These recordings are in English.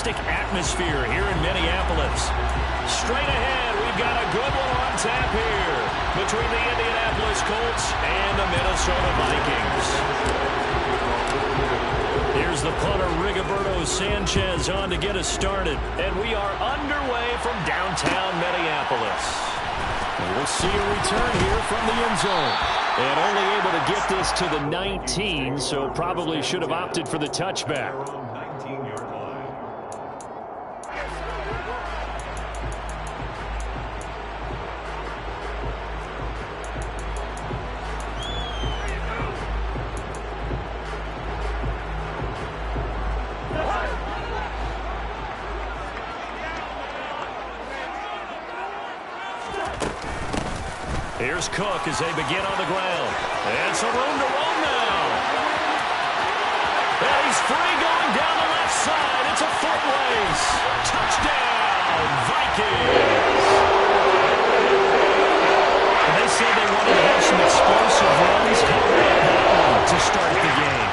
electric atmosphere here in Minneapolis. Straight ahead, we've got a good one on tap here between the Indianapolis Colts and the Minnesota Vikings. Here's the punter, Rigoberto Sanchez, on to get us started. And we are underway from downtown Minneapolis. And we'll see a return here from the end zone. And only able to get this to the 19, so probably should have opted for the touchback. Here's Cook as they begin on the ground. And some room to roam now. And he's free going down the left side. It's a foot race. Touchdown, Vikings. And they said they wanted to have some explosive runs. How about that one to start the game?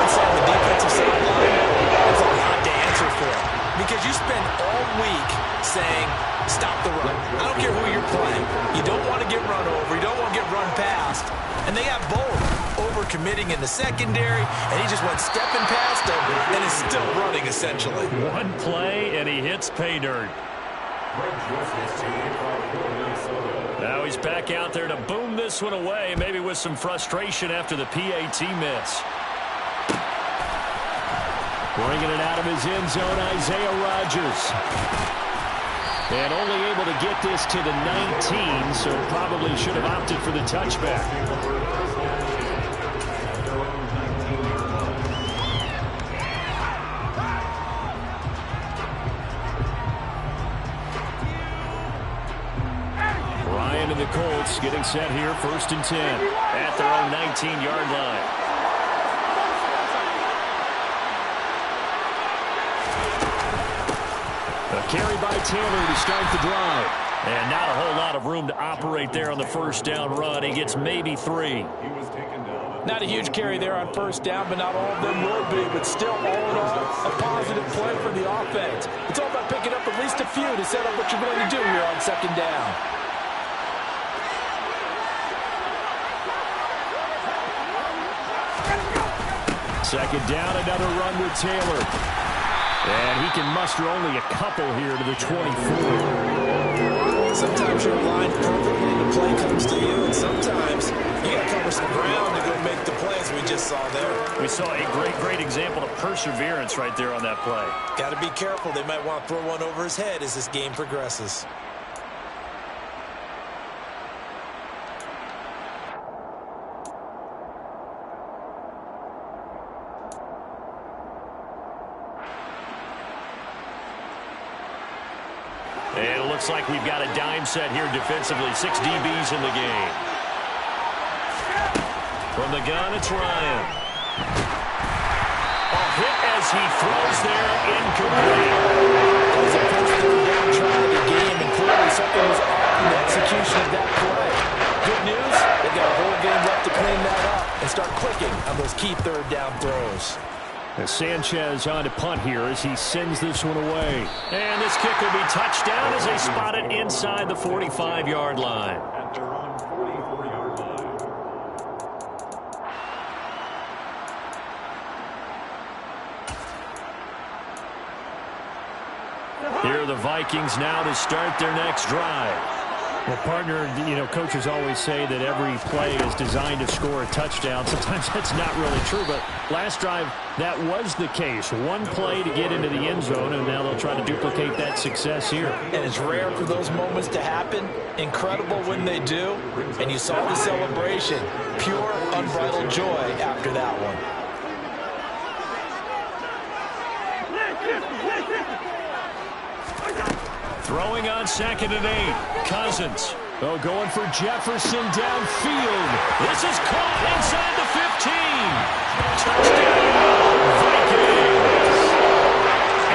On the defensive sideline, that's a lot to answer for. Because you spend all week saying, stop the run. I don't care who you're playing. You don't want to get run over. You don't want to get run past. And they have both. Overcommitting in the secondary, and he just went stepping past him and is still running, essentially. One play, and he hits pay dirt. Now he's back out there to boom this one away, maybe with some frustration after the PAT miss. Bringing it out of his end zone, Isaiah Rodgers. And only able to get this to the 19, so probably should have opted for the touchback. Ryan and the Colts getting set here, 1st and 10 at their own 19-yard line. Carry by Taylor to start the drive. And not a whole lot of room to operate there on the first down run. He gets maybe 3. Not a huge carry there on first down, but not all of them will be. But still, all in all, a positive play for the offense. It's all about picking up at least a few to set up what you're going to do here on 2nd down. Second down, another run with Taylor. And he can muster only a couple here to the 24. Sometimes you're aligned perfectly and the play comes to you, and sometimes you got to cover some ground to go make the plays we just saw there. We saw a great example of perseverance right there on that play. Got to be careful. They might want to throw one over his head as this game progresses. And it looks like we've got a dime set here defensively. 6 DBs in the game. From the gun, it's Ryan. A hit as he throws there, incomplete. It was a first down try of the game, and clearly something was off in the execution of that play. Good news, they've got a whole game left to clean that up and start clicking on those key 3rd down throws. And Sanchez on to punt here as he sends this one away. And this kick will be touchdown as they spot it inside the 45-yard line. Here are the Vikings now to start their next drive. Well, partner, coaches always say that every play is designed to score a touchdown. Sometimes that's not really true, but last drive, that was the case. One play to get into the end zone, and now they'll try to duplicate that success here. And it's rare for those moments to happen. Incredible when they do. And you saw the celebration. Pure, unbridled joy after that one. Throwing on 2nd and 8. Cousins. Oh, going for Jefferson downfield. This is caught inside the 15. Touchdown, Vikings.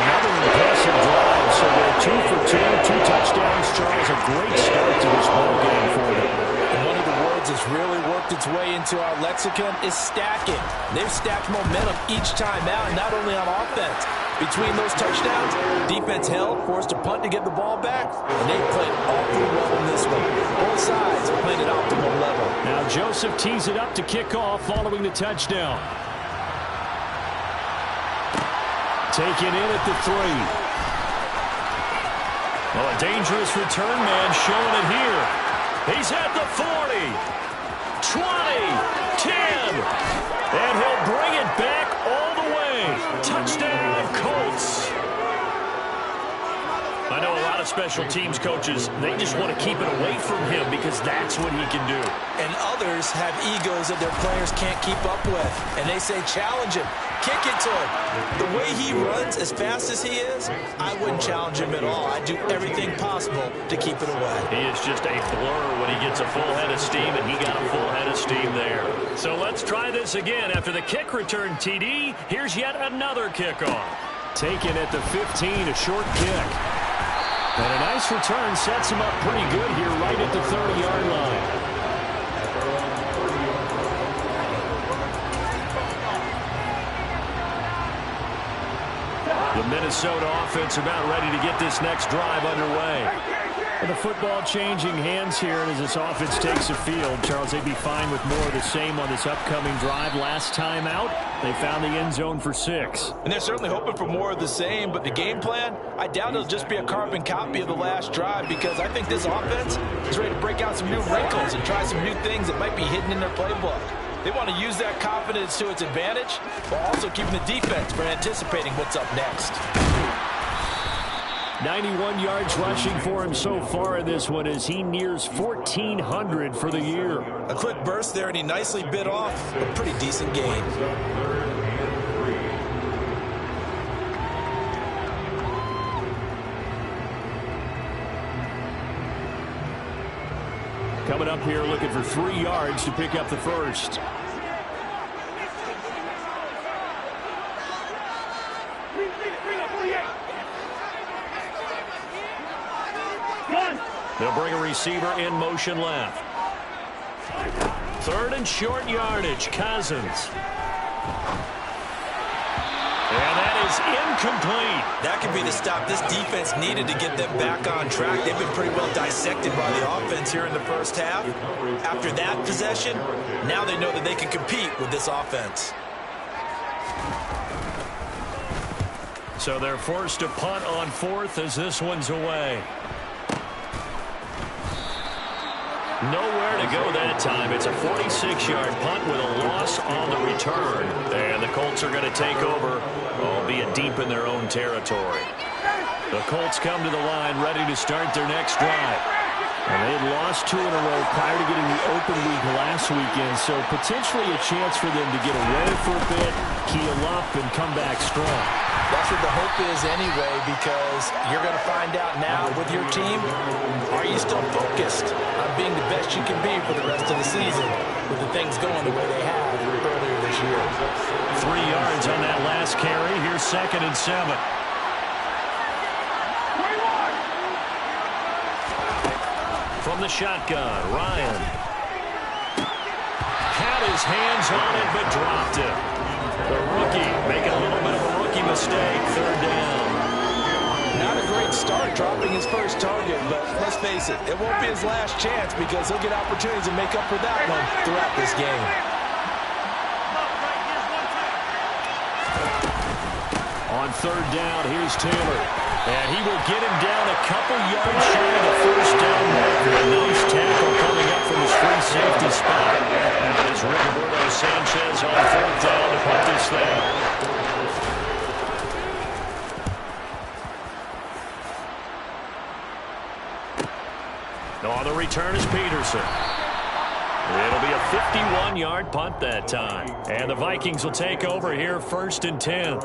Another impressive drive. So they're 2 for 2, 2 touchdowns. Charles, a great start to this ball game for them. And one of the words that's really worked its way into our lexicon is stacking. They've stacked momentum each time out, not only on offense, Between those touchdowns, defense held, forced a punt to get the ball back, and they played awfully well in this one. Both sides played at optimal level. Now Joseph tees it up to kick off following the touchdown. Taken in at the 3. Well, a dangerous return man showing it here. He's at the 40, 20, 10, and he'll bring it back all the way. Touchdown, Colts. I know a lot of special teams coaches, they just want to keep it away from him because that's what he can do. And others have egos that their players can't keep up with. And they say, challenge him, kick it to him. The way he runs as fast as he is, I wouldn't challenge him at all. I'd do everything possible to keep it away. He is just a blur when he gets a full head of steam, and he got a full head of steam there. So let's try this again. After the kick return, TD, here's yet another kickoff. Taken at the 15, a short kick. And a nice return sets him up pretty good here right at the 30-yard line. The Minnesota offense about ready to get this next drive underway. And the football changing hands here, and as this offense takes the field, Charles, they'd be fine with more of the same on this upcoming drive. Last time out, they found the end zone for 6. And they're certainly hoping for more of the same, but the game plan, I doubt it'll just be a carbon copy of the last drive, because I think this offense is ready to break out some new wrinkles and try some new things that might be hidden in their playbook. They want to use that confidence to its advantage, while also keeping the defense from anticipating what's up next. 91 yards rushing for him so far in this one as he nears 1,400 for the year. A quick burst there, and he nicely bit off a pretty decent gain. Coming up here looking for 3 yards to pick up the first. They'll bring a receiver in motion left. 3rd and short yardage, Cousins. And that is incomplete. That could be the stop this defense needed to get them back on track. They've been pretty well dissected by the offense here in the first half. After that possession, now they know that they can compete with this offense. So they're forced to punt on 4th as this one's away. Nowhere to go that time. It's a 46-yard punt with a loss on the return. And the Colts are going to take over, albeit deep in their own territory. The Colts come to the line ready to start their next drive. And they had lost 2 in a row prior to getting the open week last weekend, so potentially a chance for them to get away for a bit, keel up, and come back strong. That's what the hope is anyway, because you're going to find out now with your team, are you still focused on being the best you can be for the rest of the season with the things going the way they have earlier this year? 3 yards on that last carry. Here's 2nd and 7. From the shotgun, Ryan had his hands on it but dropped it. The rookie making a little bit of a rookie mistake, 3rd down. Not a great start dropping his first target, but let's face it, it won't be his last chance because he'll get opportunities to make up for that one throughout this game. On 3rd down, here's Taylor. And he will get him down a couple yards shy of the first down marker. A nice tackle coming up from his free safety spot. And it's Rigoberto Sanchez on 4th down to punt this thing. On the return is Peterson. It'll be a 51-yard punt that time. And the Vikings will take over here 1st and 10.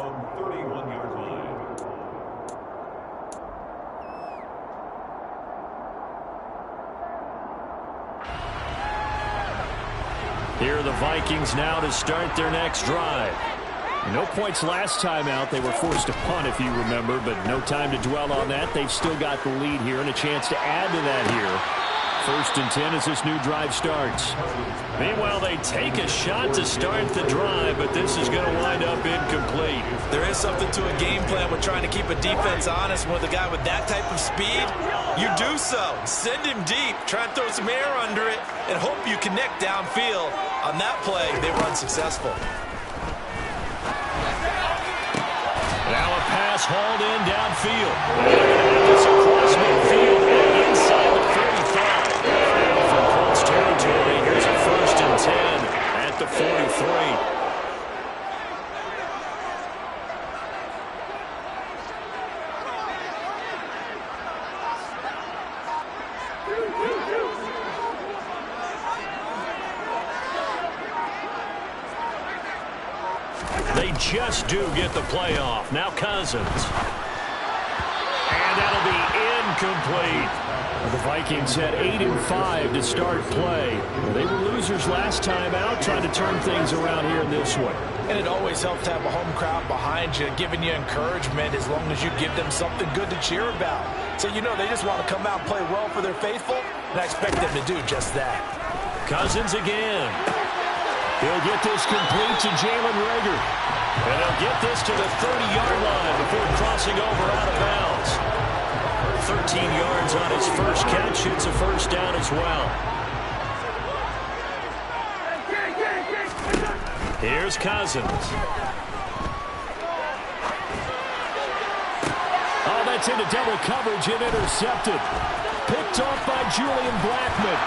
Here are the Vikings now to start their next drive. No points last time out. They were forced to punt, if you remember, but no time to dwell on that. They've still got the lead here and a chance to add to that here. 1st and 10 as this new drive starts. Meanwhile, they take a shot to start the drive, but this is going to wind up incomplete. There is something to a game plan with trying to keep a defense honest. With a guy with that type of speed, you do so. Send him deep. Try and throw some air under it and hope you connect downfield. On that play, they were unsuccessful. Now a pass hauled in downfield. It's across midfield and inside the 35. Now from Colts territory, here's a 1st and 10 at the 43. They just do get the playoff. Now Cousins. And that'll be incomplete. The Vikings had 8-5 to start play. They were losers last time out, trying to turn things around here in this one. And it always helps to have a home crowd behind you, giving you encouragement as long as you give them something good to cheer about. So you know they just want to come out and play well for their faithful, and I expect them to do just that. Cousins again. He'll get this complete to Jalen Reagor. And he'll get this to the 30-yard line before crossing over out of bounds. 13 yards on his first catch. It's a 1st down as well. Here's Cousins. Oh, that's into double coverage and intercepted. Picked off by Julian Blackmon.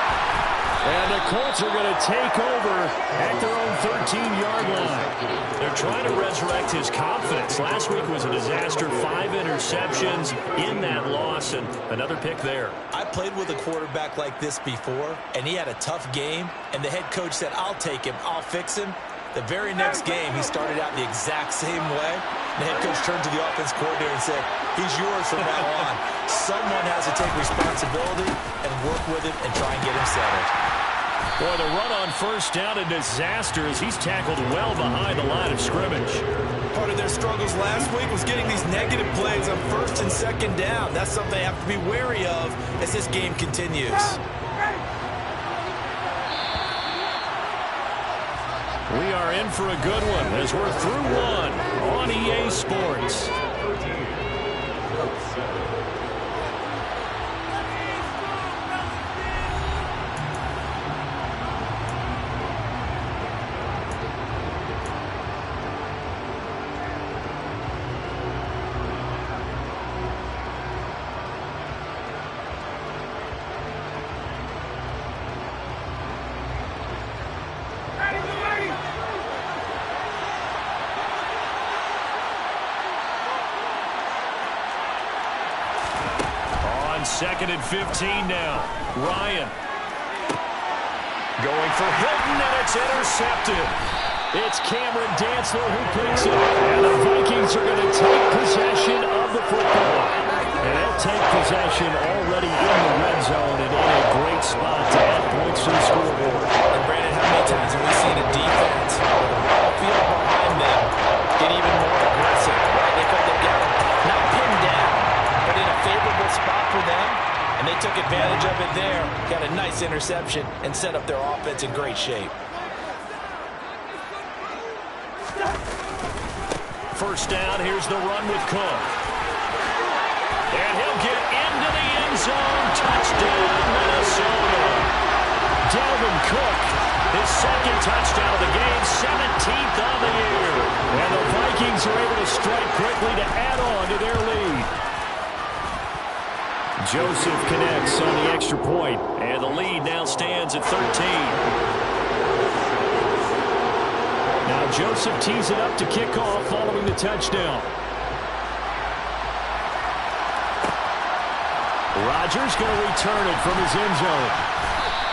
And the Colts are going to take over at their own 13-yard line. They're trying to resurrect his confidence. Last week was a disaster. 5 interceptions in that loss, and another pick there. I played with a quarterback like this before, and he had a tough game, and the head coach said, I'll take him, I'll fix him. The very next game, he started out the exact same way. The head coach turned to the offense coordinator and said, he's yours from now on. Someone has to take responsibility and work with him and try and get him settled. Boy, the run on 1st down, a disaster as he's tackled well behind the line of scrimmage. Part of their struggles last week was getting these negative plays on 1st and 2nd down. That's something they have to be wary of as this game continues. We are in for a good one as we're through one on EA Sports. On 2nd and 15 now. Ryan. Going for Hilton, and it's intercepted. It's Cameron Dantzler who picks it. And the Vikings are going to take possession of the football. And they'll take possession already in the red zone and in a great spot to add points to the scoreboard. And Brandon, how many times have we seen a defense all field behind them get even more aggressive? Right? They've got them not pinned down, but in a favorable spot for them, and they took advantage of it there, got a nice interception, and set up their offense in great shape. 1st down, here's the run with Cook. And he'll get into the end zone. Touchdown, Minnesota. Dalvin Cook, his 2nd touchdown of the game, 17th on the year. And the Vikings are able to strike quickly to add on to their lead. Joseph connects on the extra point, and the lead now stands at 13. Now Joseph tees it up to kick off following the touchdown. Rodgers going to return it from his end zone.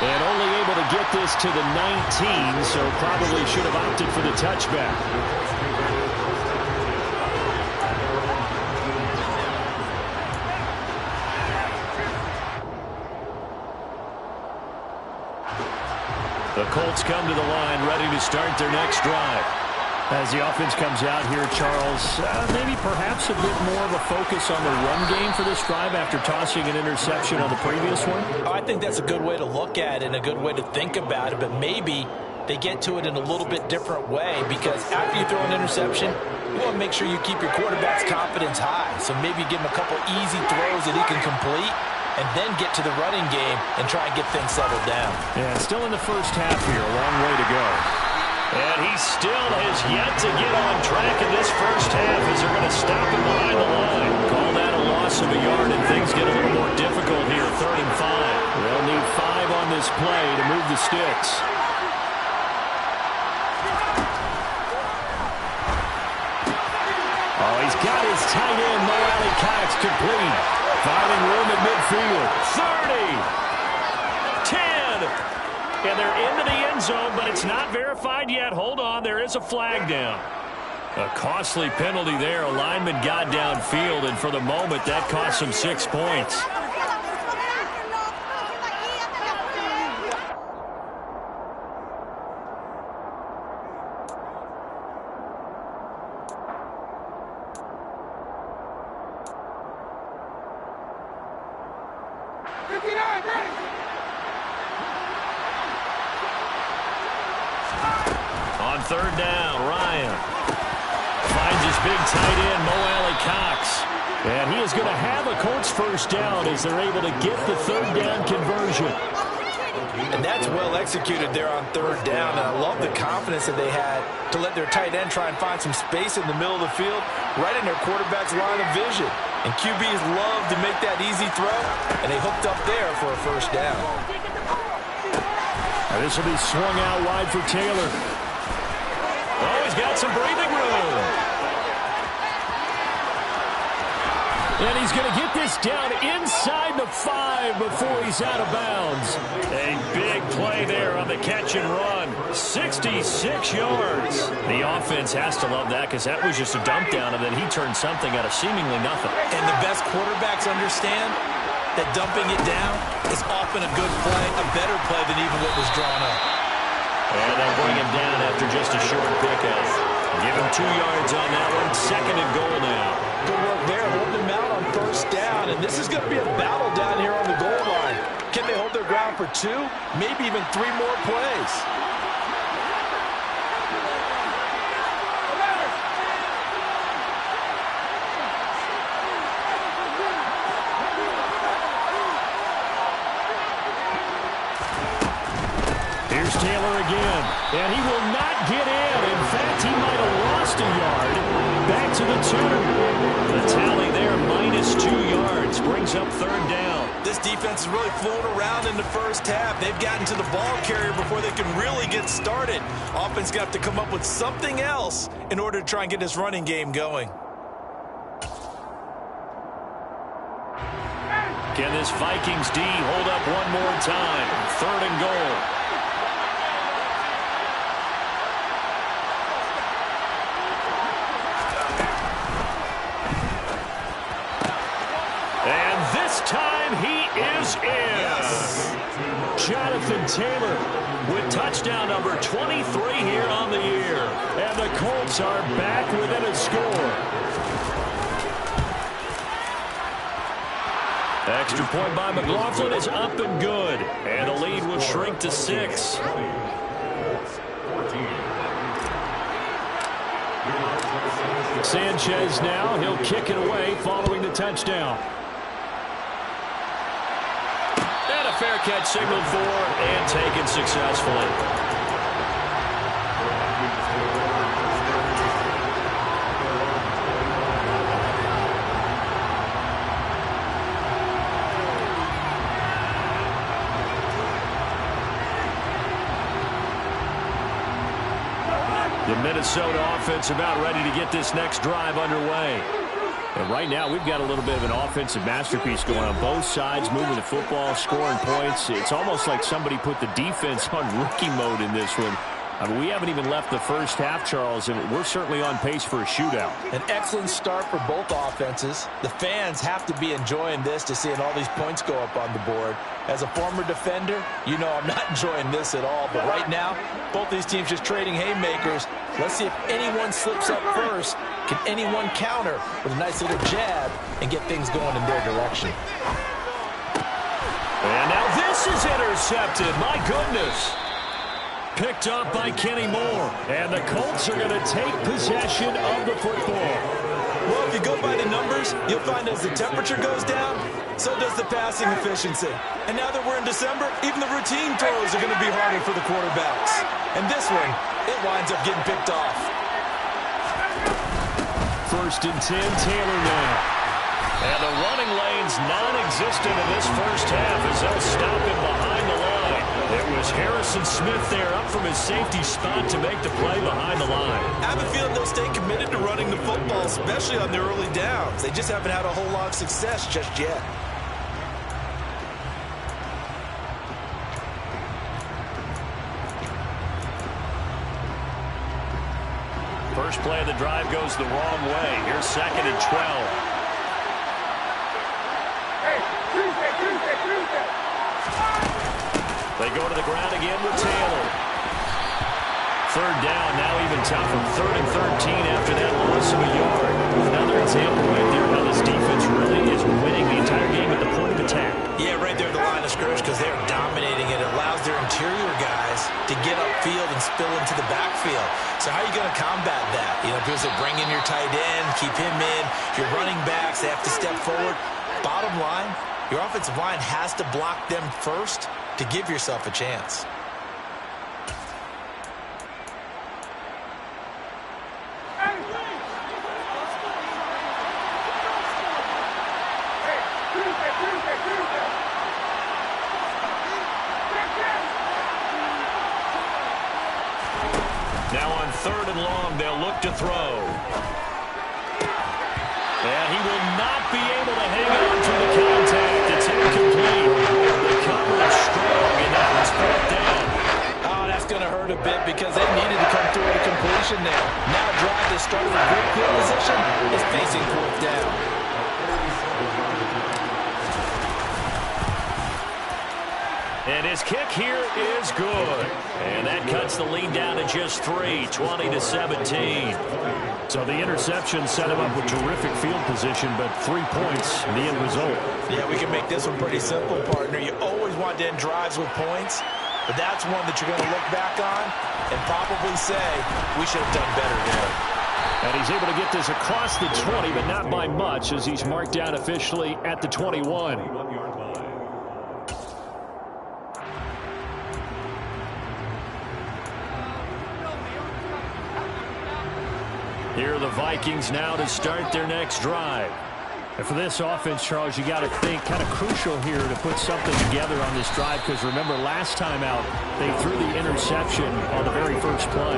And only able to get this to the 19, so probably should have opted for the touchback. The Colts come to the line ready to start their next drive. As the offense comes out here, Charles, maybe perhaps a bit more of a focus on the run game for this drive after tossing an interception on the previous one? I think that's a good way to look at it and a good way to think about it, but maybe they get to it in a little bit different way, because after you throw an interception, you want to make sure you keep your quarterback's confidence high. So maybe give him a couple easy throws that he can complete, and then get to the running game and try and get things settled down. Yeah, still in the first half here, a long way to go. And he still has yet to get on track in this first half as they're going to stop him behind the line. Call that a loss of a yard, and things get a little more difficult here, 3rd and 5. They'll need 5 on this play to move the sticks. Oh, he's got his tight end, Mo Alie-Cox, complete. Finding room at midfield. 30. 10. And they're into the end zone, but it's not verified yet. Hold on, there is a flag down. A costly penalty there. A lineman got downfield, and for the moment, that cost him 6 points. On 3rd down, Ryan finds his big tight end, Mo Alie-Cox. And he is going to have a Colts first down as they're able to get the 3rd down conversion. And that's well executed there on 3rd down. And I love the confidence that they had to let their tight end try and find some space in the middle of the field, right in their quarterback's line of vision. And QBs love to make that easy throw, and they hooked up there for a first down. Now this will be swung out wide for Taylor. Oh, he's got some breathing room. And he's going to get this down inside the 5 before he's out of bounds. A big play there on the catch and run. 66 yards. The offense has to love that, because that was just a dump down, and then he turned something out of seemingly nothing. And the best quarterbacks understand that dumping it down is often a good play, a better play than even what was drawn up. And they'll bring him down after just a short pickup. Give him 2 yards on that one. 2nd and goal now. Good work there. Hold them out on first down. And this is going to be a battle down here on the goal line. Can they hold their ground for 2? Maybe even 3 more plays. Here's Taylor again, and he will not get in. In fact, he might have lost a yard. Back to the 2. The tally there, minus 2 yards, brings up 3rd down. This defense is really flown around in the first half. They've gotten to the ball carrier before they can really get started. Offense got to come up with something else in order to try and get this running game going. Can this Vikings D hold up one more time? 3rd and goal. And this time he is in. Yes. Jonathan Taylor with touchdown number 23 here on the year. And the Colts are back within a score. Extra point by McLaughlin is up and good. And the lead will shrink to 6. Sanchez now. He'll kick it away following the touchdown. And a fair catch signaled for and taken successfully. The Minnesota offense about ready to get this next drive underway. And right now, we've got a little bit of an offensive masterpiece going on both sides, moving the football, scoring points. It's almost like somebody put the defense on rookie mode in this one. I mean, we haven't even left the first half, Charles, and we're certainly on pace for a shootout. An excellent start for both offenses. The fans have to be enjoying this to seeing all these points go up on the board. As a former defender, you know I'm not enjoying this at all. But right now, both these teams just trading haymakers. Let's see if anyone slips up first. Can anyone counter with a nice little jab and get things going in their direction? And now this is intercepted. My goodness. Picked up by Kenny Moore. And the Colts are going to take possession of the football. Well, if you go by the numbers, you'll find as the temperature goes down, so does the passing efficiency. And now that we're in December, even the routine throws are going to be harder for the quarterbacks. And this one, it winds up getting picked off. 1st and 10, Taylor now. And the running lane's non-existent in this first half as they'll stop him behind the line. It was Harrison Smith there up from his safety spot to make the play behind the line. I have a feeling they'll stay committed to running the football, especially on their early downs. They just haven't had a whole lot of success just yet. First play of the drive goes the wrong way. Here's 2nd and 12. They go to the ground again with Taylor. 3rd down, now even tougher. 3rd and 13 after that loss of a yard. Another example right there how this defense really is winning the entire game at the point of attack. Yeah, right there at the line of scrimmage because they're dominating it. It allows their interior guys to get upfield and spill into the backfield. So how are you going to combat that? You know, because they bring in your tight end, keep him in. Your running backs, they have to step forward. Bottom line, your offensive line has to block them first to give yourself a chance. Now on 3rd and long, they'll look to throw. And he will not be able to hang on through the contact. It's incomplete. The coverage strong, and that was brought down. Oh, that's going to hurt a bit because they needed to come through with a completion there. Now a drive that started with great field position is facing 4th down. And his kick here is good. And that cuts the lead down to just 3, 20-17. So the interception set him up with terrific field position, but 3 points, the end result. Yeah, we can make this one pretty simple, partner. You always want to end drives with points, but that's one that you're going to look back on and probably say, we should have done better there. And he's able to get this across the 20, but not by much, as he's marked down officially at the 21. Here are the Vikings now to start their next drive. And for this offense, Charles, you got to think kind of crucial here to put something together on this drive because remember last time out they threw the interception on the very first play.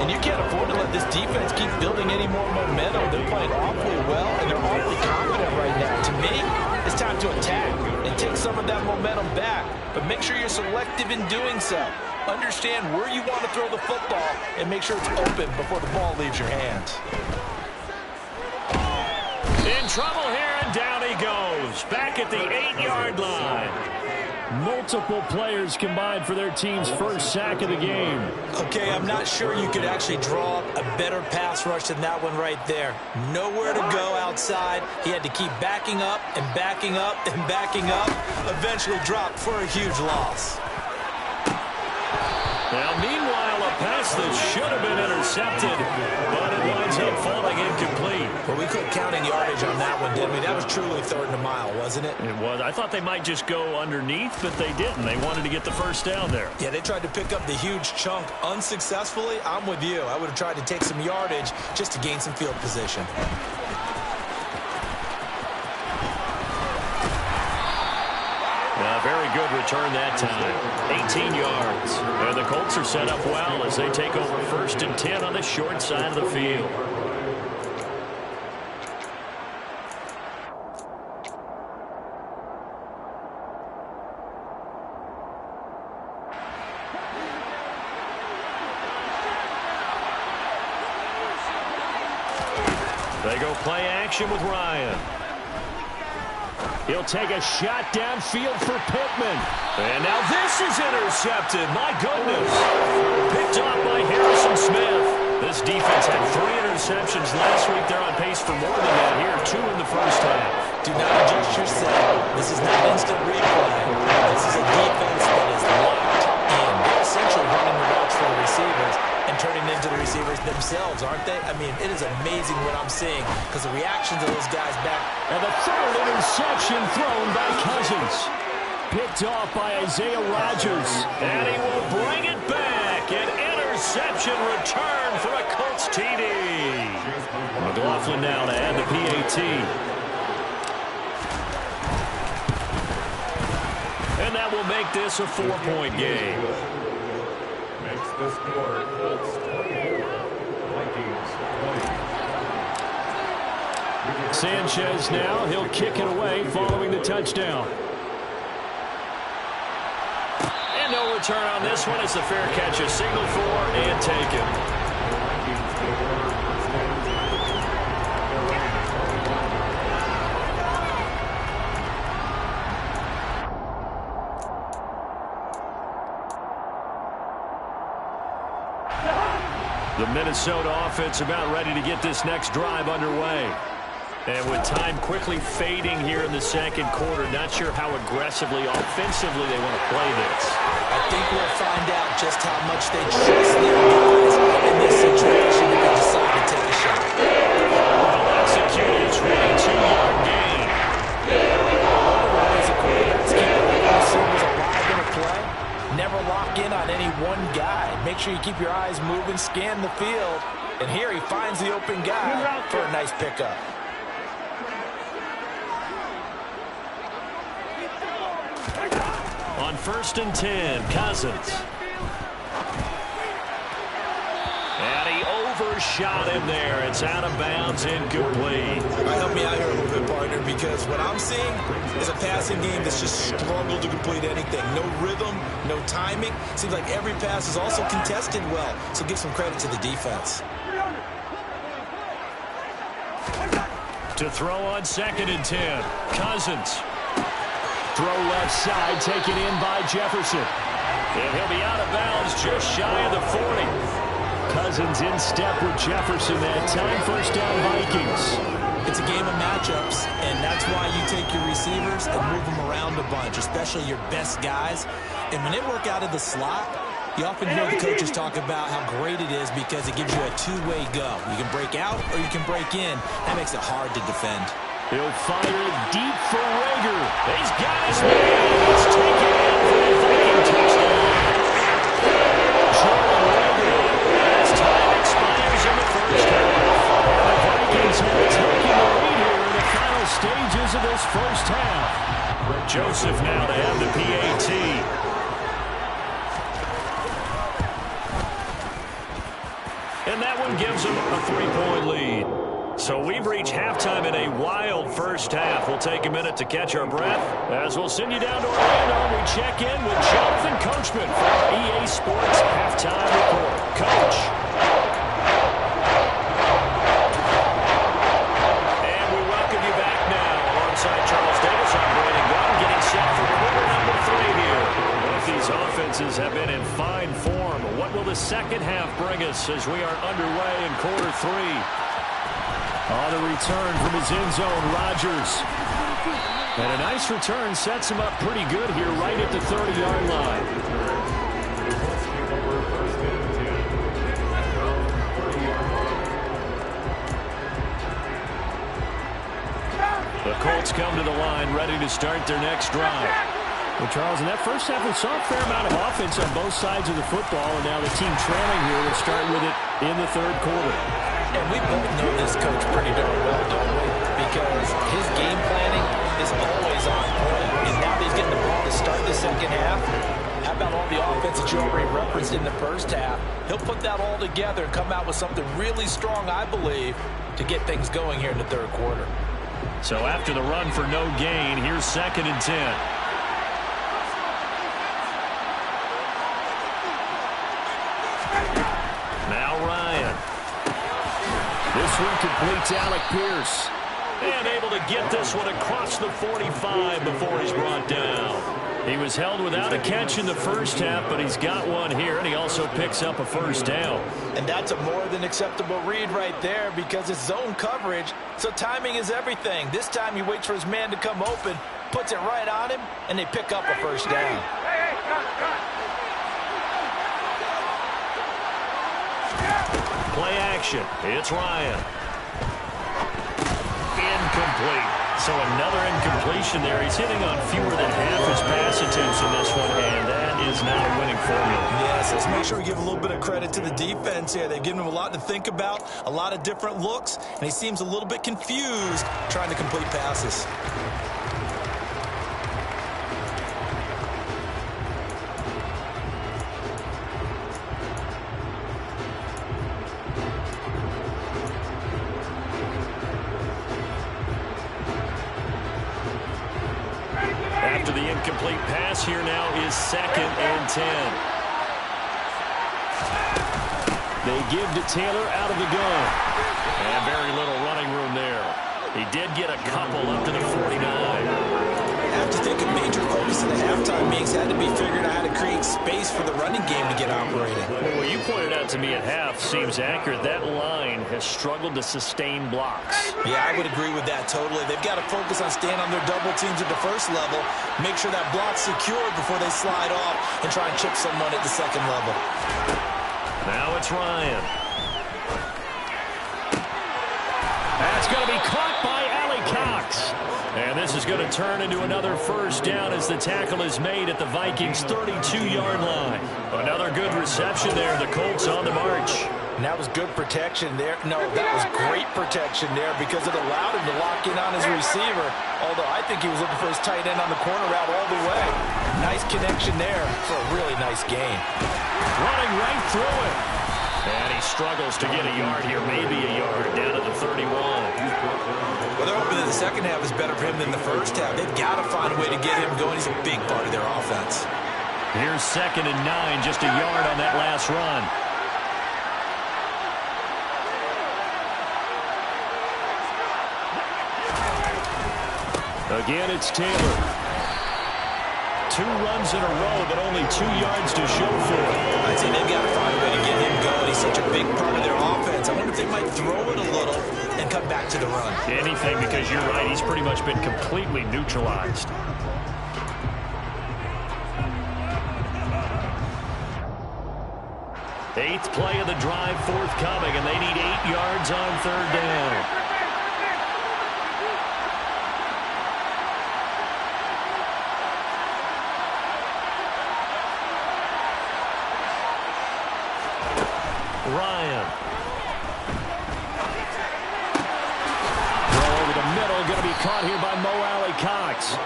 And you can't afford to let this defense keep building any more momentum. They're playing awfully well and they're awfully confident right now. To me, it's time to attack and take some of that momentum back, but make sure you're selective in doing so. Understand where you want to throw the football and make sure it's open before the ball leaves your hands. In trouble here, and down he goes. Back at the 8-yard line. Multiple players combined for their team's first sack of the game. Okay, I'm not sure you could actually draw up a better pass rush than that one right there. Nowhere to go outside. He had to keep backing up and backing up and backing up. Eventually dropped for a huge loss. Now, meanwhile, a pass that should have been intercepted, but it winds up falling incomplete. Well, we quit counting yardage on that one, didn't we? That was truly 3rd and a mile, wasn't it? It was. I thought they might just go underneath, but they didn't. They wanted to get the first down there. Yeah, they tried to pick up the huge chunk unsuccessfully. I'm with you. I would have tried to take some yardage just to gain some field position. Very good return that time. 18 yards. And the Colts are set up well as they take over 1st and 10 on the short side of the field. They go play action with Ryan. He'll take a shot downfield for Pittman. And now this is intercepted. My goodness. Picked off by Harrison Smith. This defense had 3 interceptions last week. They're on pace for more than that here. 2 in the first half. Do not adjust your set. This is not instant replay. This is a defense that is locked in. They're essentially running the routes for the receivers and turning into the receivers themselves, aren't they? I mean, it is amazing what I'm seeing because the reactions of those guys back. And the 3rd interception thrown by Cousins. Picked off by Isaiah Rodgers. And he will bring it back. An interception return for a Colts TD. McLaughlin now to add the PAT. And that will make this a 4-point game. Makes the score Colts 20, Vikings 20. Sanchez now, he'll kick it away following the touchdown. And no return on this one. It's a fair catch, a signal for and taken. The Minnesota offense about ready to get this next drive underway. And with time quickly fading here in the second quarter, not sure how aggressively, offensively they want to play this. I think we'll find out just how much they trust their guys in this situation if they decide to take a shot. Well executed, 22-yard gain. As a quarterback's keeping the receivers alive in a play. Never lock in on any one guy. Make sure you keep your eyes moving, scan the field. And here he finds the open guy for a nice pickup. On 1st and 10, Cousins. And he overshot him there. It's out of bounds, incomplete. Help me out here a little bit, partner, because what I'm seeing is a passing game that's just struggled to complete anything. No rhythm, no timing. Seems like every pass is also contested well, so give some credit to the defense. To throw on 2nd and 10, Cousins. Throw left side, taken in by Jefferson. And he'll be out of bounds just shy of the 40. Cousins in step with Jefferson that time. First down, Vikings. It's a game of matchups, and that's why you take your receivers and move them around a bunch, especially your best guys. And when they work out of the slot, you often hear the coaches talk about how great it is because it gives you a two-way go. You can break out or you can break in. That makes it hard to defend. He'll fire it deep for Rager. He's got his man. It's taken in for a Viking touchdown. Jordan Rager. As time expires in the first half. And the Vikings have taken the lead here in the final stages of this first half. Joseph now to have the PAT. And that one gives them a 3-point lead. So we've reached halftime in a wild first half. We'll take a minute to catch our breath as we'll send you down to Orlando and we check in with Jonathan Coachman for our EA Sports Halftime Report. Coach. And we welcome you back now alongside Charles Davis. I'm Brandon Gunn getting set for quarter number 3 here. Both these offenses have been in fine form. What will the second half bring us as we are underway in quarter 3? On the return from his end zone, Rodgers. And a nice return sets him up pretty good here right at the 30-yard line. The Colts come to the line ready to start their next drive. Well, Charles, in that first half, we saw a fair amount of offense on both sides of the football, and now the team trailing here will start with it in the third quarter. And we both know this coach pretty darn well, don't we? Because his game planning is always on point. And now that he's getting the ball to start the second half, how about all the offense that you already referenced in the first half? He'll put that all together and come out with something really strong, I believe, to get things going here in the third quarter. So after the run for no gain, here's 2nd and 10. Now Ryan. This one complete to Alec Pierce. And able to get this one across the 45 before he's brought down. He was held without a catch in the first half, but he's got one here, and he also picks up a first down. And that's a more than acceptable read right there because it's zone coverage, so timing is everything. This time he waits for his man to come open, puts it right on him, and they pick up a first down. Play action. It's Ryan. Incomplete. So another incompletion there. He's hitting on fewer than half his pass attempts in this one, and that is not a winning formula. Yes, let's make sure we give a little bit of credit to the defense here. They've given him a lot to think about, a lot of different looks, and he seems a little bit confused trying to complete passes. After the incomplete pass, here now is 2nd and 10. They give to Taylor out of the gun. And very little running room there. He did get a couple up to the 49. I have to think a major focus of the halftime meetings had to be figuring out how to create space for the running game to get operating. Well, what you pointed out to me at half seems accurate. That line has struggled to sustain blocks. Yeah, I would agree with that totally. They've got to focus on staying on their double teams at the first level, make sure that block's secured before they slide off and try and chip someone at the second level. Now it's Ryan. That's going to be caught by Ali Cox. And this is going to turn into another first down as the tackle is made at the Vikings' 32-yard line. Another good reception there. The Colts on the march. And that was good protection there. No, that was great protection there because it allowed him to lock in on his receiver. Although I think he was looking for his tight end on the corner route all the way. Nice connection there for a really nice gain. Running right through it. And he struggles to get a yard here, maybe a yard, down at the 31. Well, they're hoping that the second half is better for him than the first half. They've got to find a way to get him going. He's a big part of their offense. Here's 2nd and 9, just a yard on that last run. Again, it's Taylor. 2 runs in a row, but only 2 yards to show for it. I'd say they've got to find a way to get him going. He's such a big part of their offense. I wonder if they might throw it a little and come back to the run. Anything, because you're right. He's pretty much been completely neutralized. Eighth play of the drive forthcoming, and they need 8 yards on 3rd down. Ryan. Throw over the middle, going to be caught here by Mo Alley-Cox.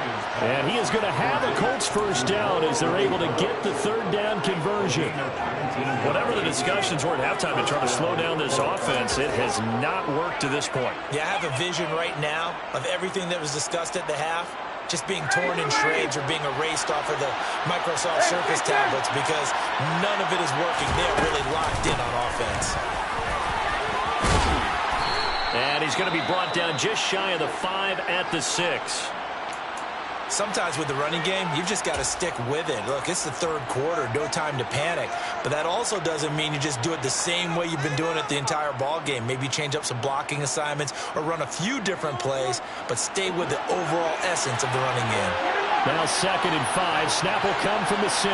And he is going to have a Colts first down as they're able to get the 3rd down conversion. Whatever the discussions were at halftime to try to slow down this offense, it has not worked to this point. Yeah, I have a vision right now of everything that was discussed at the half just being torn in shreds or being erased off of the Microsoft Surface tablets because none of it is working. They're really locked in on offense. And he's going to be brought down just shy of the 5 at the 6. Sometimes with the running game, you've just got to stick with it. Look, it's the 3rd quarter, no time to panic. But that also doesn't mean you just do it the same way you've been doing it the entire ball game. Maybe change up some blocking assignments or run a few different plays, but stay with the overall essence of the running game. Now 2nd and 5. Snap will come from the 6.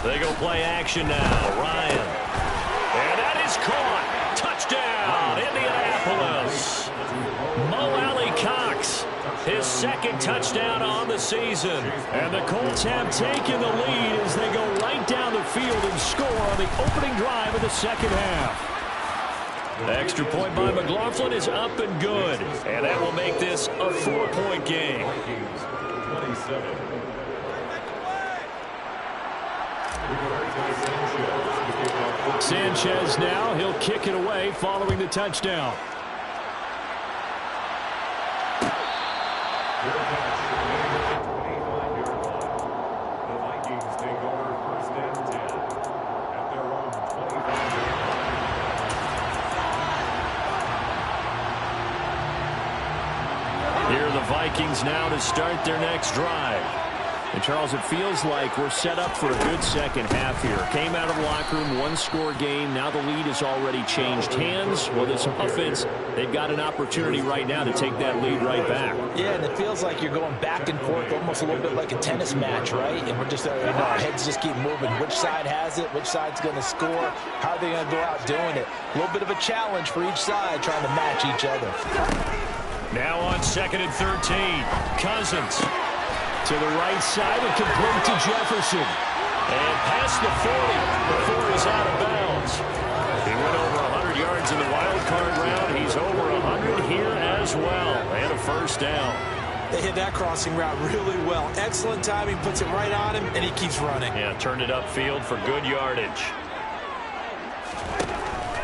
They go play action now. Ryan. And that is caught. Touchdown, Indianapolis. Mo Alley-Cox, his 2nd touchdown on the season. And the Colts have taken the lead as they go right down the field and score on the opening drive of the 2nd half. The extra point by McLaughlin is up and good. And that will make this a 4-point game. Vikings 27. Sanchez now, he'll kick it away following the touchdown. Here are the Vikings now to start their next drive. And, Charles, it feels like we're set up for a good second half here. Came out of the locker room, one-score game. Now the lead has already changed hands. Well, this offense, they've got an opportunity right now to take that lead right back. Yeah, and it feels like you're going back and forth, almost a little bit like a tennis match, right? And we're just, our heads just keep moving. Which side has it? Which side's going to score? How are they going to go out doing it? A little bit of a challenge for each side trying to match each other. Now on 2nd and 13, Cousins. To the right side and complete to Jefferson. And past the 40 before he's out of bounds. He went over 100 yards in the wild card round. He's over 100 here as well. And a first down. They hit that crossing route really well. Excellent timing, puts it right on him, and he keeps running. Yeah, turned it upfield for good yardage.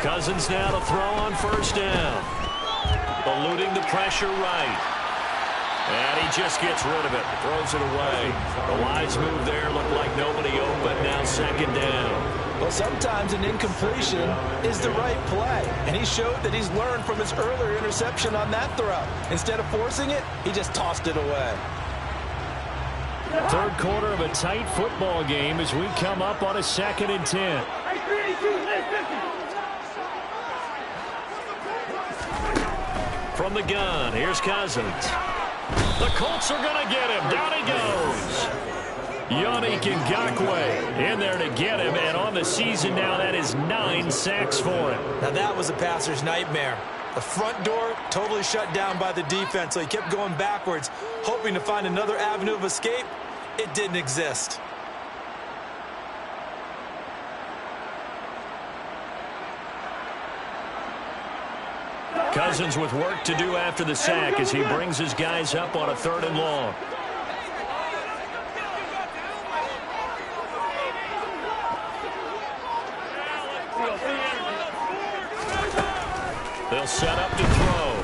Cousins now to throw on first down. Eluding the pressure right. And he just gets rid of it. Throws it away. The wise move there. Looked like nobody open. Now 2nd down. Well, sometimes an incompletion is the right play. And he showed that he's learned from his earlier interception on that throw. Instead of forcing it, he just tossed it away. Third quarter of a tight football game as we come up on a 2nd and 10. From the gun, here's Cousins. The Colts are going to get him. Down he goes. Yannick Ngakoue in there to get him. And on the season now, that is 9 sacks for him. Now that was a passer's nightmare. The front door totally shut down by the defense, so he kept going backwards, hoping to find another avenue of escape. It didn't exist. Cousins with work to do after the sack as he brings his guys up on a 3rd and long. They'll set up to throw.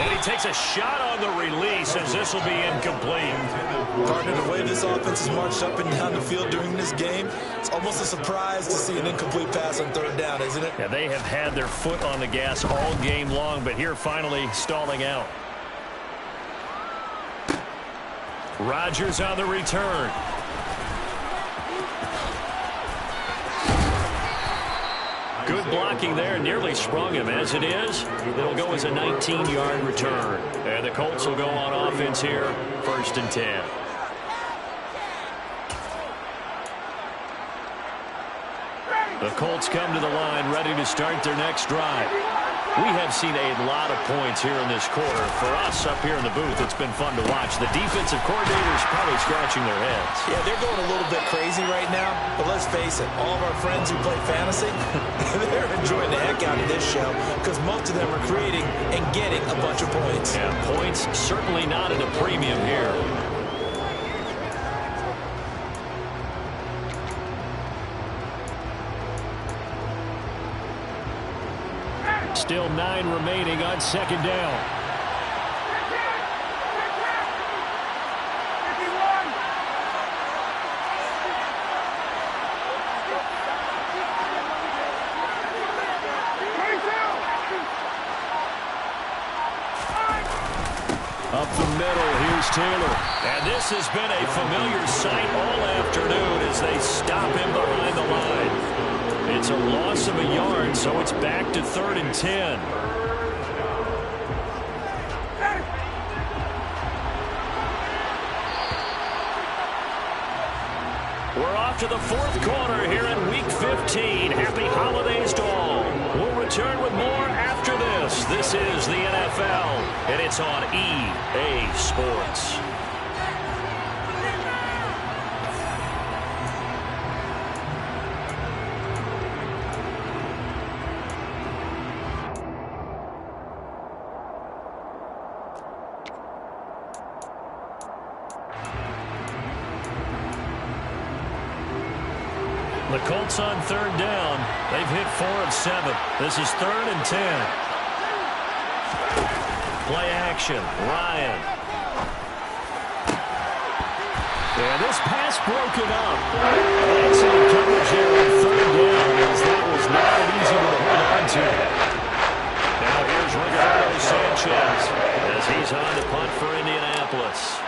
And he takes a shot on the release as this will be incomplete. Partner, the way this offense has marched up and down the field during this game, it's almost a surprise to see an incomplete pass on 3rd down, isn't it? Yeah, they have had their foot on the gas all game long, but here finally stalling out. Rodgers on the return. Good blocking there, nearly sprung him. As it is, it'll go as a 19-yard return. And the Colts will go on offense here, 1st and 10. The Colts come to the line, ready to start their next drive. We have seen a lot of points here in this quarter. For us up here in the booth, it's been fun to watch. The defensive coordinators probably scratching their heads. Yeah, they're going a little bit crazy right now, but let's face it, all of our friends who play fantasy, they're enjoying the heck out of this show because most of them are creating and getting a bunch of points. Yeah, points certainly not at a premium here. Still 9 remaining on 2nd down. Up the middle, here's Taylor. And this has been a familiar sight all afternoon as they stop him behind the line. It's a loss of a yard, so it's back to 3rd and 10. We're off to the 4th quarter here in Week 15. Happy holidays to all. We'll return with more after this. This is the NFL, and it's on EA Sports. The Colts on third down. They've hit 4 of 7. This is 3rd and 10. Play action. Ryan. And this pass broken up. Excellent coverage there on third down, as that was not an easy one to hold on to. Now here's Ricardo Sanchez as he's on to punt for Indianapolis.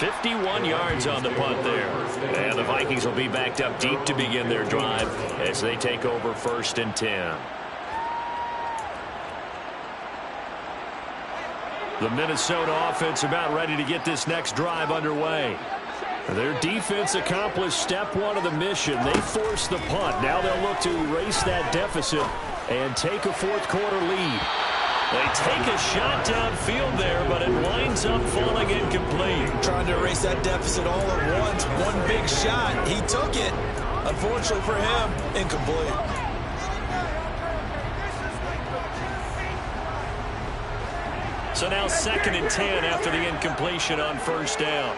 51 yards on the punt there. And the Vikings will be backed up deep to begin their drive as they take over 1st and 10. The Minnesota offense about ready to get this next drive underway. Their defense accomplished step 1 of the mission. They forced the punt. Now they'll look to erase that deficit and take a 4th quarter lead. They take a shot downfield there, but it winds up falling incomplete. Trying to erase that deficit all at once. One big shot. He took it. Unfortunately for him, incomplete. So now 2nd and 10 after the incompletion on 1st down.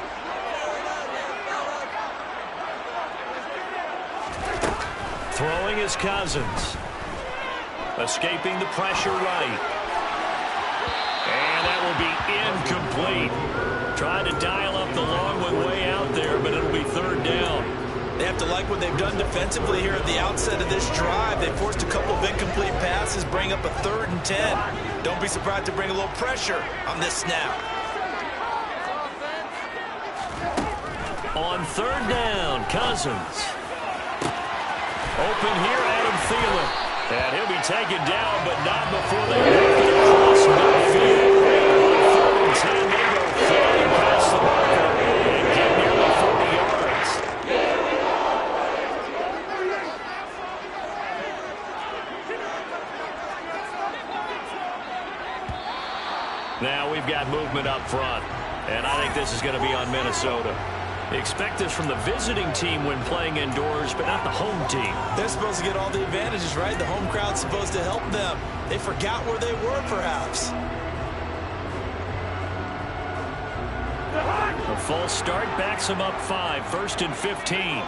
Throwing is Cousins. Escaping the pressure right. And that will be incomplete. Trying to dial up the long one way out there, but it'll be 3rd down. They have to like what they've done defensively here at the outset of this drive. They forced a couple of incomplete passes, bring up a 3rd and 10. Don't be surprised to bring a little pressure on this snap. On 3rd down, Cousins. Open here, Adam Thielen. And he'll be taken down, but not before they make it across midfield. 3rd and 10, they go flying past the marker and get nearly 40 yards. Now we've got movement up front, and I think this is going to be on Minnesota. Expect this from the visiting team when playing indoors, but not the home team. They're supposed to get all the advantages, right? The home crowd's supposed to help them. They forgot where they were, perhaps. A false start backs them up 5, 1st and 15.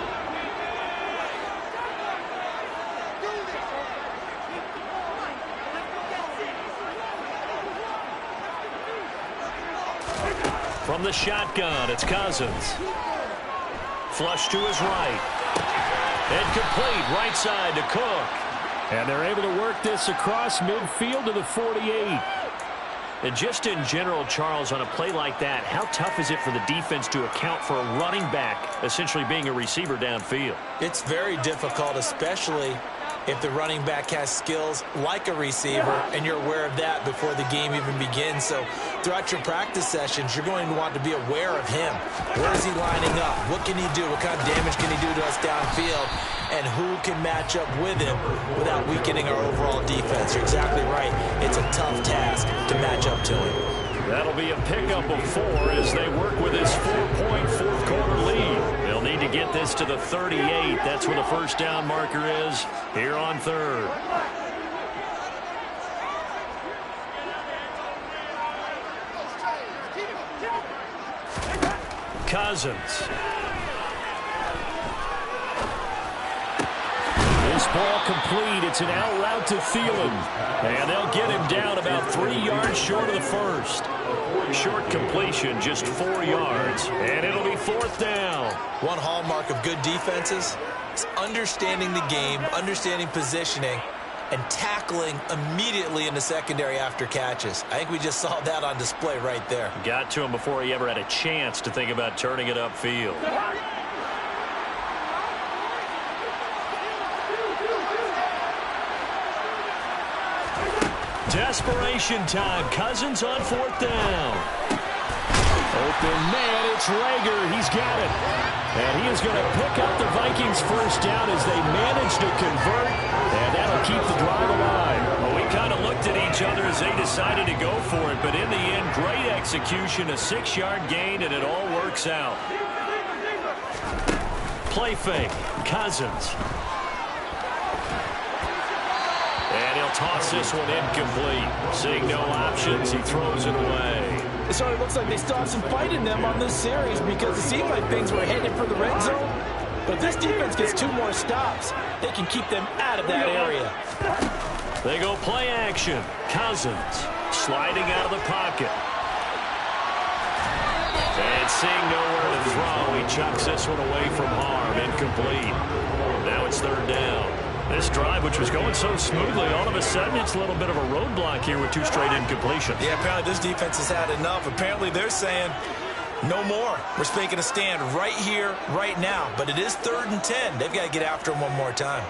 From the shotgun, it's Cousins. Flush to his right. And complete, right side to Cook. And they're able to work this across midfield to the 48. And just in general, Charles, on a play like that, how tough is it for the defense to account for a running back essentially being a receiver downfield? It's very difficult, especially if the running back has skills like a receiver, and you're aware of that before the game even begins. So throughout your practice sessions, you're going to want to be aware of him. Where is he lining up? What can he do? What kind of damage can he do to us downfield? And who can match up with him without weakening our overall defense? You're exactly right. It's a tough task to match up to him. That'll be a pickup of 4 as they work with this 4-point 4th quarter lead. They'll need to get this to the 38. That's where the 1st down marker is here on 3rd. Cousins. This ball complete. It's an out route to Thielen. And they'll get him down about 3 yards short of the 1st. Short completion, just 4 yards. And it'll be 4th down. One hallmark of good defenses is understanding the game, understanding positioning, and tackling immediately in the secondary after catches. I think we just saw that on display right there. Got to him before he ever had a chance to think about turning it upfield. Desperation time. Cousins on 4th down. Open man, it's Rager. He's got it. And he is going to pick up the Vikings' 1st down as they manage to convert. And that'll keep the drive alive. Well, we kind of looked at each other as they decided to go for it. But in the end, great execution, a 6-yard gain, and it all works out. Play fake. Cousins. And he'll toss this one incomplete. Seeing no options, he throws it away. It sort of looks like they still have some fight in them on this series because it seemed like things were headed for the red zone. But if this defense gets 2 more stops, they can keep them out of that area. They go play action. Cousins sliding out of the pocket. And seeing nowhere to throw, he chucks this one away from harm. Incomplete. Now it's 3rd down. This drive, which was going so smoothly, all of a sudden it's a little bit of a roadblock here with 2 straight incompletions. Yeah, apparently this defense has had enough. Apparently they're saying, no more. We're making a stand right here, right now. But it is 3rd and 10. They've got to get after him one more time.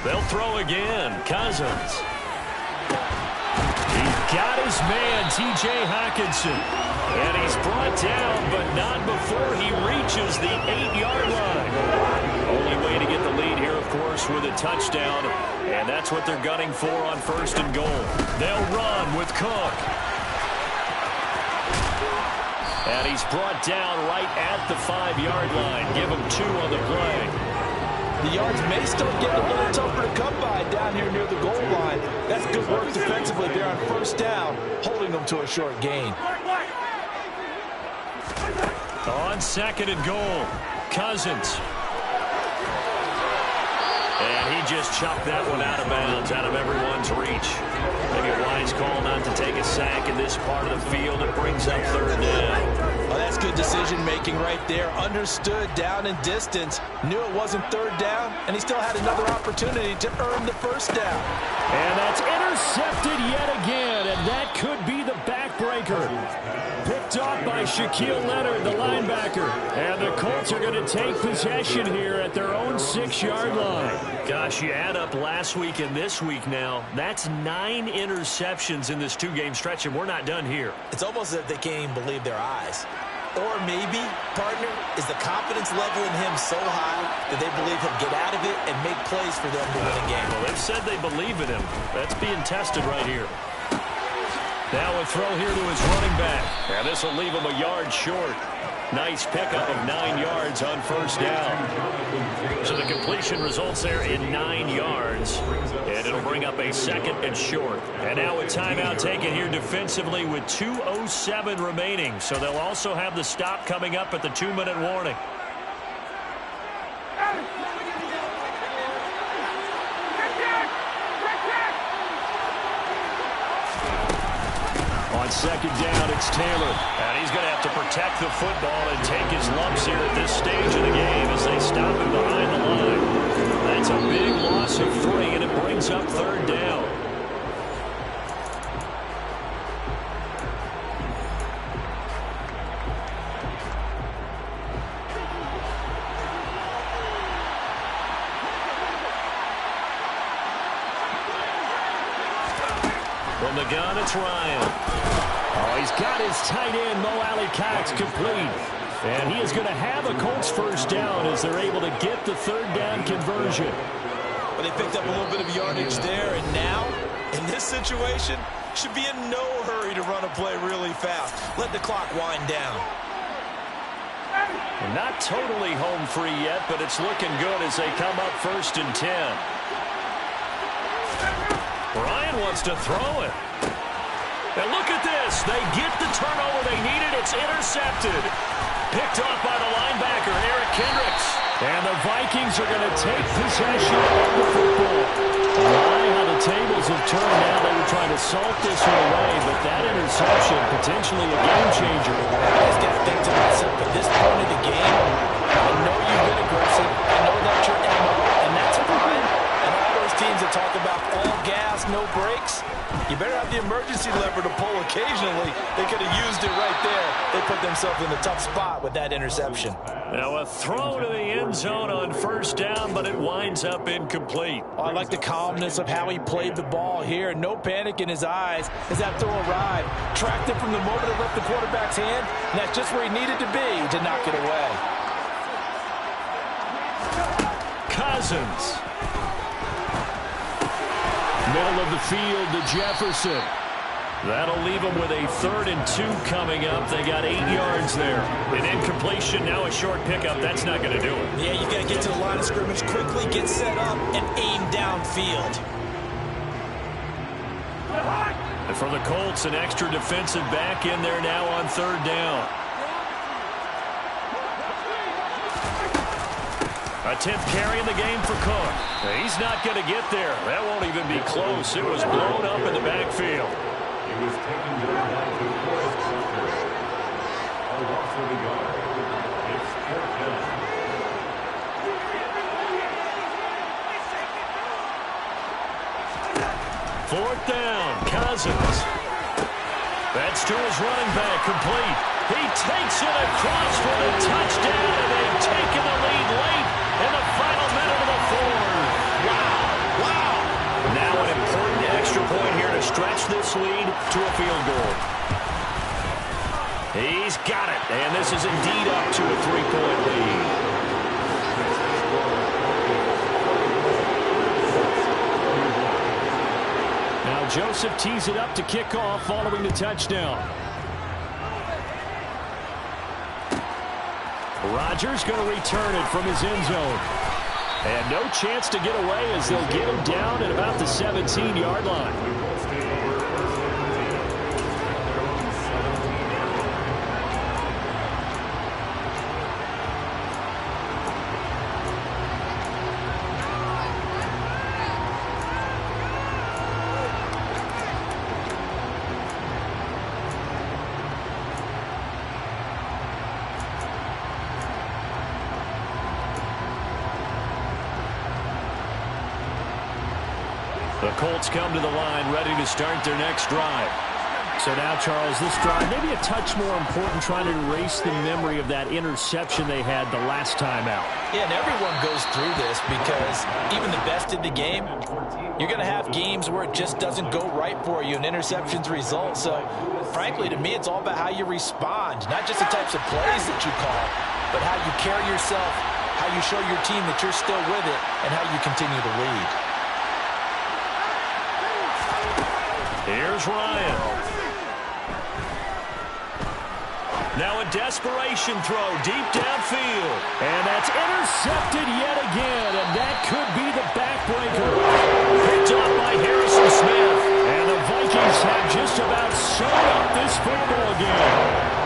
They'll throw again. Cousins. He got his man, T.J. Hockenson. And he's brought down, but not before he reaches the 8-yard line. Only way to get the lead here, of course, with a touchdown. And that's what they're gunning for on 1st and goal. They'll run with Cook. And he's brought down right at the 5-yard line. Give him 2 on the play. The yards may start getting a little tougher to come by down here near the goal line. That's good work defensively there on 1st down, holding them to a short gain. On 2nd and goal, Cousins. And he just chucked that one out of bounds, out of everyone's reach. Maybe a wise call not to take a sack in this part of the field. It brings up 3rd down. Oh, that's good decision-making right there. Understood down and distance. Knew it wasn't 3rd down, and he still had another opportunity to earn the 1st down. And that's intercepted yet again, and that could be the backbreaker. Picked off by Shaquille Leonard, the linebacker. And the Colts are going to take possession here at their own 6-yard line. Gosh, you add up last week and this week now, that's 9 interceptions in this 2-game stretch, and we're not done here. It's almost as if they can't even believe their eyes. Or maybe, partner, is the confidence level in him so high that they believe he'll get out of it and make plays for them to win a game. Well, they've said they believe in him. That's being tested right here. Now a throw here to his running back. And this will leave him a yard short. Nice pickup of 9 yards on 1st down. So the completion results there in 9 yards. And it'll bring up a 2nd and short. And now a timeout taken here defensively with 2:07 remaining. So they'll also have the stop coming up at the 2-minute warning. On 2nd down, it's Taylor. And he's going to have to protect the football and take his lumps here at this stage of the game as they stop him behind the line. That's a big loss of 3, and it brings up 3rd down. From the gun, it's Ryan. Oh, he's got his tight end, Mo Alley-Cox, complete. And he is going to have a Colts 1st down as they're able to get the 3rd down conversion. But they picked up a little bit of yardage there, and now, in this situation, should be in no hurry to run a play really fast. Let the clock wind down. And not totally home free yet, but it's looking good as they come up 1st and 10. Ryan wants to throw it. And look at this. They get the turnover they needed. It's intercepted. Picked off by the linebacker, Eric Kendricks. And the Vikings are going to take possession of the football. My, how the tables have turned now. They were trying to salt this one away, but that interception, potentially a game changer. I just got to think to myself, at this point of the game, I know you've been aggressive. I know that's your MO, and that's fine. And all those teams that talk about all gas, no brakes, you better have the emergency lever to pull occasionally. They could have used it right there. They put themselves in a tough spot with that interception. Now a throw to the end zone on 1st down, but it winds up incomplete. Oh, I like the calmness of how he played the ball here. No panic in his eyes as that throw arrived. Tracked it from the moment it left the quarterback's hand, and that's just where he needed to be to knock it away. Cousins. Middle of the field to Jefferson. That'll leave them with a 3rd and 2 coming up. They got 8 yards there. An incompletion, now a short pickup. That's not going to do it. Yeah, you got to get to the line of scrimmage quickly, get set up, and aim downfield. And for the Colts, an extra defensive back in there now on third down. A 10th carry in the game for Cook. He's not going to get there. That won't even be close. It was blown up in the backfield. He was taken down by DeForest Buckner. A loss of a yard. It's fourth down. Fourth down, Cousins. That's to his running back, complete. He takes it across for the touchdown, and they've taken the lead late in the final minute of the fourth. Wow. Now an important extra point here to stretch this lead to a field goal. He's got it, and this is indeed up to a 3-point lead. Now Joseph tees it up to kick off following the touchdown. Rodgers going to return it from his end zone. And no chance to get away as they'll get him down at about the 17-yard line. The Colts come to the line ready to start their next drive. So now, Charles, this drive maybe a touch more important, trying to erase the memory of that interception they had the last time out. Yeah, and everyone goes through this because even the best in the game, you're going to have games where it just doesn't go right for you and interceptions result. So, frankly, to me, it's all about how you respond, not just the types of plays that you call, but how you carry yourself, how you show your team that you're still with it, and how you continue to lead. Here's Ryan. Now a desperation throw deep downfield. And that's intercepted yet again. And that could be the backbreaker. Picked up by Harrison Smith. And the Vikings have just about sewn up this football game.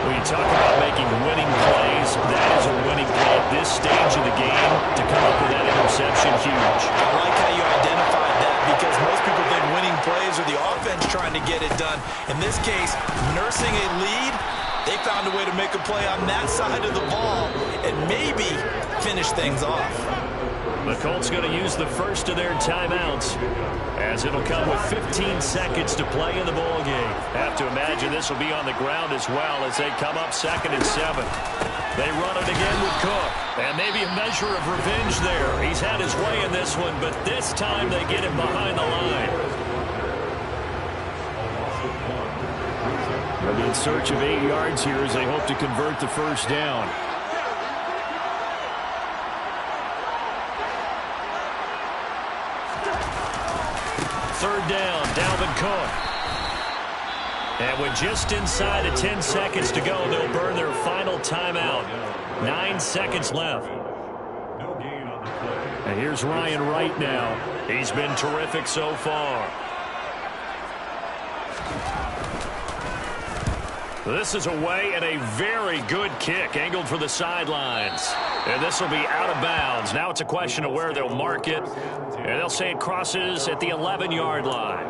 When you talk about making winning plays, that is a winning play at this stage of the game. To come up with that interception, huge. I like how you identified that because most people think winning plays are the offense trying to get it done. In this case, nursing a lead, they found a way to make a play on that side of the ball and maybe finish things off. The Colts going to use the first of their timeouts as it'll come with 15 seconds to play in the ball game. Have to imagine this will be on the ground as well as they come up 2nd and 7. They run it again with Cook. And maybe a measure of revenge there. He's had his way in this one, but this time they get him behind the line. They'll be in search of 8 yards here as they hope to convert the first down. Third down, Dalvin Cook. And with just inside of 10 seconds to go, they'll burn their final timeout. 9 seconds left. No gain on the play. And here's Ryan Wright now. He's been terrific so far. This is away and a very good kick angled for the sidelines. And this will be out of bounds. Now it's a question of where they'll mark it. And they'll say it crosses at the 11-yard line.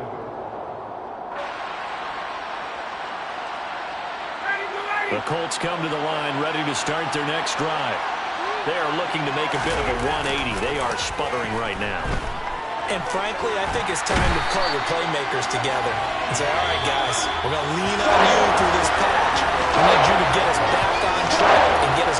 The Colts come to the line ready to start their next drive. They are looking to make a bit of a 180. They are sputtering right now. And frankly, I think it's time to call your playmakers together and say, all right, guys, we're going to lean on you through this patch. We need you to get us back on track and get